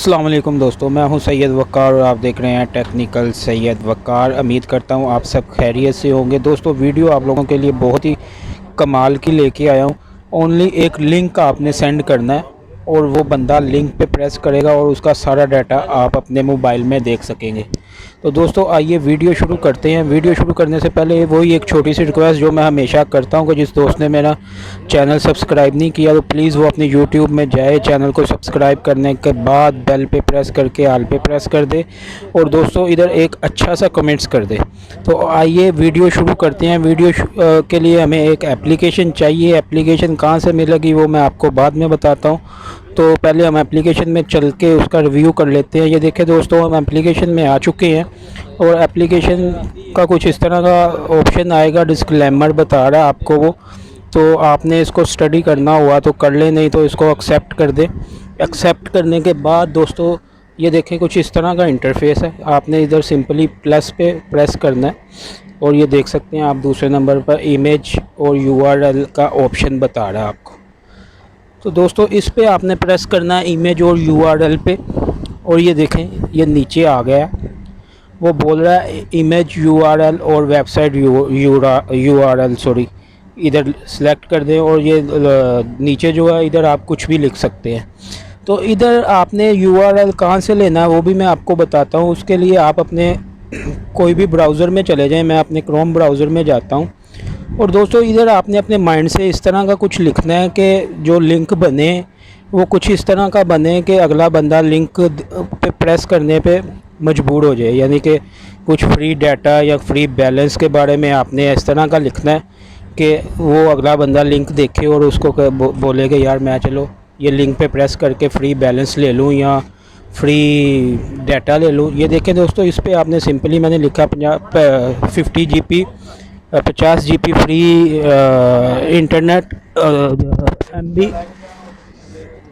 अस्सलाम वालेकुम दोस्तों, मैं हूं सैयद वक़ार और आप देख रहे हैं टेक्निकल सैयद वक़ार। उम्मीद करता हूं आप सब खैरियत से होंगे। दोस्तों वीडियो आप लोगों के लिए बहुत ही कमाल की लेके आया हूं। ओनली एक लिंक आपने सेंड करना है और वो बंदा लिंक पे प्रेस करेगा और उसका सारा डाटा आप अपने मोबाइल में देख सकेंगे। तो दोस्तों आइए वीडियो शुरू करते हैं। वीडियो शुरू करने से पहले वही एक छोटी सी रिक्वेस्ट जो मैं हमेशा करता हूं कि जिस दोस्त ने मेरा चैनल सब्सक्राइब नहीं किया तो प्लीज़ वो अपने यूट्यूब में जाए, चैनल को सब्सक्राइब करने के बाद बेल पे प्रेस करके आल पे प्रेस कर दे और दोस्तों इधर एक अच्छा सा कमेंट्स कर दे। तो आइए वीडियो शुरू करते हैं। वीडियो के लिए हमें एक एप्लीकेशन चाहिए। एप्लीकेशन कहाँ से मिलेगी वो मैं आपको बाद में बताता हूँ। तो पहले हम एप्लीकेशन में चल के उसका रिव्यू कर लेते हैं। ये देखें दोस्तों, हम एप्लीकेशन में आ चुके हैं और एप्लीकेशन का कुछ इस तरह का ऑप्शन आएगा, डिस्क्लेमर बता रहा है आपको वो। तो आपने इसको स्टडी करना हुआ तो कर ले, नहीं तो इसको एक्सेप्ट कर दे। एक्सेप्ट करने के बाद दोस्तों ये देखें कुछ इस तरह का इंटरफेस है। आपने इधर सिंपली प्लस पे प्रेस करना है और ये देख सकते हैं आप दूसरे नंबर पर इमेज और यूआरएल का ऑप्शन बता रहा है आपको। तो दोस्तों इस पे आपने प्रेस करना है इमेज और यूआरएल पे और ये देखें ये नीचे आ गया। वो बोल रहा है इमेज यूआरएल और वेबसाइट यूआरएल सॉरी, इधर सेलेक्ट कर दें और ये नीचे जो है इधर आप कुछ भी लिख सकते हैं। तो इधर आपने यूआरएल कहाँ से लेना है वो भी मैं आपको बताता हूँ। उसके लिए आप अपने कोई भी ब्राउज़र में चले जाएं। मैं अपने क्रोम ब्राउज़र में जाता हूँ और दोस्तों इधर आपने अपने माइंड से इस तरह का कुछ लिखना है कि जो लिंक बने वो कुछ इस तरह का बने कि अगला बंदा लिंक पे प्रेस करने पे मजबूर हो जाए। यानी कि कुछ फ्री डाटा या फ्री बैलेंस के बारे में आपने इस तरह का लिखना है कि वो अगला बंदा लिंक देखे और उसको बोले कि यार मैं चलो ये लिंक पे प्रेस करके फ्री बैलेंस ले लूँ या फ्री डाटा ले लूँ। ये देखें दोस्तों, इस पे आपने सिंपली मैंने लिखा 50 GB फ्री इंटरनेट MB।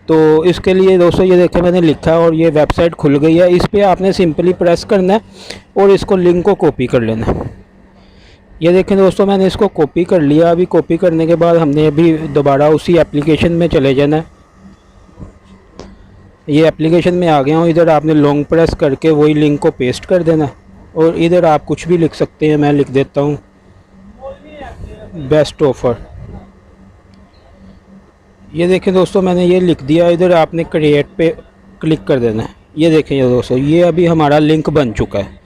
तो इसके लिए दोस्तों ये देखें मैंने लिखा और ये वेबसाइट खुल गई है। इस पे आपने सिंपली प्रेस करना है और इसको लिंक को कॉपी कर लेना है। ये देखें दोस्तों मैंने इसको कॉपी कर लिया। अभी कॉपी करने के बाद हमने अभी दोबारा उसी एप्लीकेशन में चले जाना है। ये एप्लीकेशन में आ गया हूँ। इधर आपने लॉन्ग प्रेस करके वही लिंक को पेस्ट कर देना और इधर आप कुछ भी लिख सकते हैं। मैं लिख देता हूँ बेस्ट ऑफ़र। ये देखें दोस्तों मैंने ये लिख दिया। इधर आपने क्रिएट पे क्लिक कर देना है। ये देखें ये दोस्तों ये अभी हमारा लिंक बन चुका है।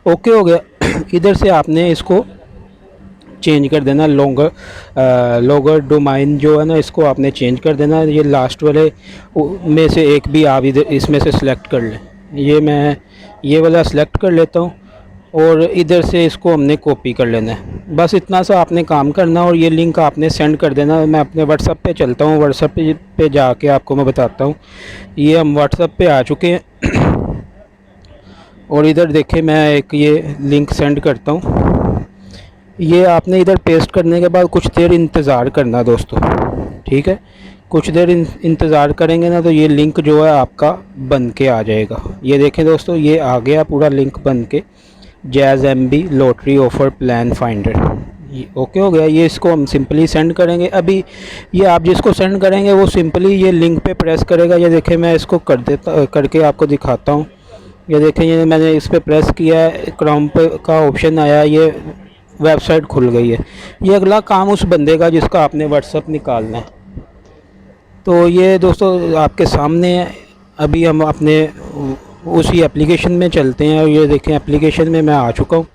ओके हो गया। इधर से आपने इसको चेंज कर देना। लोगर डोमाइन जो है ना इसको आपने चेंज कर देना। ये लास्ट वाले में से एक भी आप इधर इसमें से सिलेक्ट कर लें। ये मैं ये वाला सिलेक्ट कर लेता हूँ और इधर से इसको हमने कॉपी कर लेना है। बस इतना सा आपने काम करना और ये लिंक आपने सेंड कर देना। मैं अपने व्हाट्सएप पे चलता हूँ। व्हाट्सएप पे जाके आपको मैं बताता हूँ। ये हम व्हाट्सएप पे आ चुके हैं और इधर देखें मैं एक ये लिंक सेंड करता हूँ। ये आपने इधर पेस्ट करने के बाद कुछ देर इंतज़ार करना दोस्तों, ठीक है। कुछ देर इंतज़ार करेंगे ना तो ये लिंक जो है आपका बन के आ जाएगा। ये देखें दोस्तों ये आ गया पूरा लिंक बन के, jazz MB lottery offer plan finder. ये ओके हो गया। ये इसको हम सिंपली सेंड करेंगे। अभी ये आप जिसको सेंड करेंगे वो सिंपली ये लिंक पे प्रेस करेगा। ये देखें मैं इसको करके आपको दिखाता हूँ। ये देखें ये मैंने इस पर प्रेस किया है, क्रोम पे का ऑप्शन आया, ये वेबसाइट खुल गई है। ये अगला काम उस बंदे का जिसका आपने व्हाट्सएप निकालना है। तो ये दोस्तों आपके सामने है। अभी हम अपने उसी एप्लीकेशन में चलते हैं और ये देखें एप्लीकेशन में मैं आ चुका हूँ।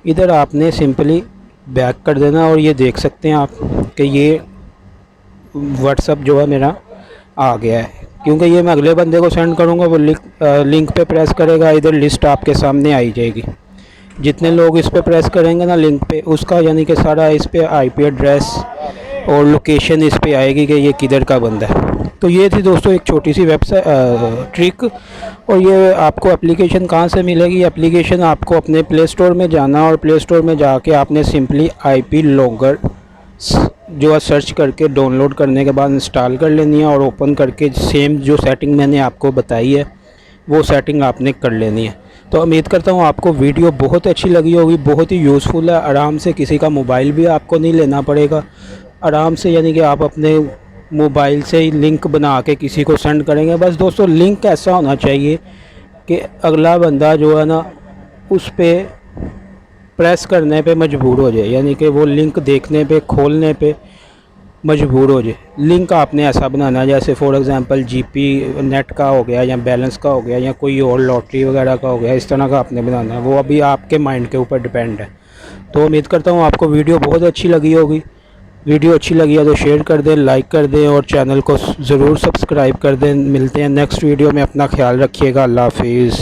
इधर आपने सिंपली बैक कर देना और ये देख सकते हैं आप कि ये व्हाट्सएप जो है मेरा आ गया है। क्योंकि ये मैं अगले बंदे को सेंड करूँगा वो लिंक पे प्रेस करेगा। इधर लिस्ट आपके सामने आई जाएगी। जितने लोग इस पे प्रेस करेंगे ना लिंक पे उसका यानी कि सारा इस पे IP एड्रेस और लोकेशन इस पे आएगी कि ये किधर का बंदा है। तो ये थी दोस्तों एक छोटी सी वेबसाइट ट्रिक। और ये आपको एप्लीकेशन कहाँ से मिलेगी? एप्लीकेशन आपको अपने प्ले स्टोर में जाना और प्ले स्टोर में जाके आपने सिंपली IP लॉगर जो है सर्च करके डाउनलोड करने के बाद इंस्टॉल कर लेनी है और ओपन करके सेम जो सेटिंग मैंने आपको बताई है वो सेटिंग आपने कर लेनी है। तो उम्मीद करता हूँ आपको वीडियो बहुत अच्छी लगी होगी। बहुत ही यूज़फुल है। आराम से किसी का मोबाइल भी आपको नहीं लेना पड़ेगा। आराम से यानी कि आप अपने मोबाइल से ही लिंक बना के किसी को सेंड करेंगे। बस दोस्तों लिंक ऐसा होना चाहिए कि अगला बंदा जो है ना उस पर प्रेस करने पे मजबूर हो जाए, यानी कि वो लिंक देखने पे खोलने पे मजबूर हो जाए। लिंक आपने ऐसा बनाना है जैसे फॉर एग्ज़ाम्पल जीपी नेट का हो गया या बैलेंस का हो गया या कोई और लॉटरी वगैरह का हो गया, इस तरह का आपने बनाना है। वो अभी आपके माइंड के ऊपर डिपेंड है। तो उम्मीद करता हूँ आपको वीडियो बहुत अच्छी लगी होगी। वीडियो अच्छी लगी है तो शेयर कर दें, लाइक कर दें और चैनल को ज़रूर सब्सक्राइब कर दें। मिलते हैं नेक्स्ट वीडियो में, अपना ख्याल रखिएगा। अल्लाह हाफिज़।